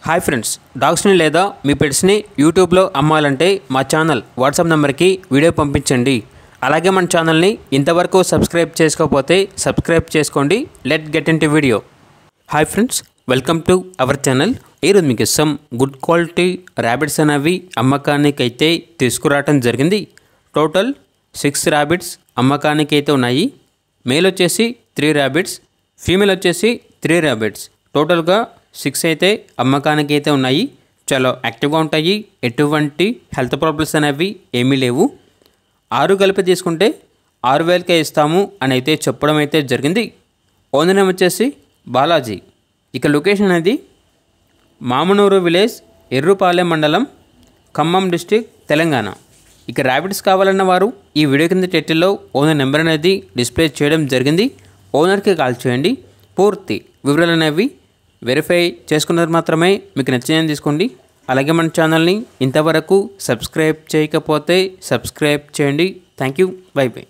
Hi friends, డాగ్స్ని లేదా మీ పెట్స్ని యూట్యూబ్లో అమ్మాలంటే మా ఛానల్ వాట్సాప్ నెంబర్కి వీడియో పంపించండి. అలాగే మన ఛానల్ని ఇంతవరకు సబ్స్క్రైబ్ చేసుకోకపోతే సబ్స్క్రైబ్ చేసుకోండి. Let get into video. Hi friends, welcome to our channel. ఈరోజు మీకు సమ్ గుడ్ క్వాలిటీ ర్యాబిట్స్ అనేవి అమ్మకానికి అయితే తీసుకురావడం జరిగింది. టోటల్ 6 ర్యాబిట్స్ అమ్మకానికి అయితే ఉన్నాయి. మేల్ వచ్చేసి 3 ర్యాబిట్స్, ఫీమేల్ వచ్చేసి 3 ర్యాబిట్స్. టోటల్గా 6 అయితే అమ్మకానికి అయితే ఉన్నాయి. చాలా యాక్టివ్గా ఉంటాయి. ఎటువంటి హెల్త్ ప్రాబ్లమ్స్ అనేవి ఏమీ లేవు. 6 కలిపి తీసుకుంటే 6,000కే ఇస్తాము అని అయితే చెప్పడం అయితే జరిగింది. ఓనర్ నేమ్ వచ్చేసి బాలాజీ. ఇక లొకేషన్ అనేది మామనూరు విలేజ్, ఎర్రుపాలెం మండలం, ఖమ్మం డిస్టిక్, తెలంగాణ. ఇక ర్యాబిట్స్ కావాలన్న వారు ఈ వీడియో కింద టైటిల్లో ఓనర్ నెంబర్ అనేది డిస్ప్లే చేయడం జరిగింది. ఓనర్కి కాల్ చేయండి. పూర్తి వివరాలు అనేవి వెరిఫై చేసుకున్నది మాత్రమే మీకు నచ్చినది తీసుకోండి. అలాగే మన ఛానల్ని ఇంతవరకు సబ్స్క్రైబ్ చేయకపోతే సబ్స్క్రైబ్ చేయండి. Thank you. By by.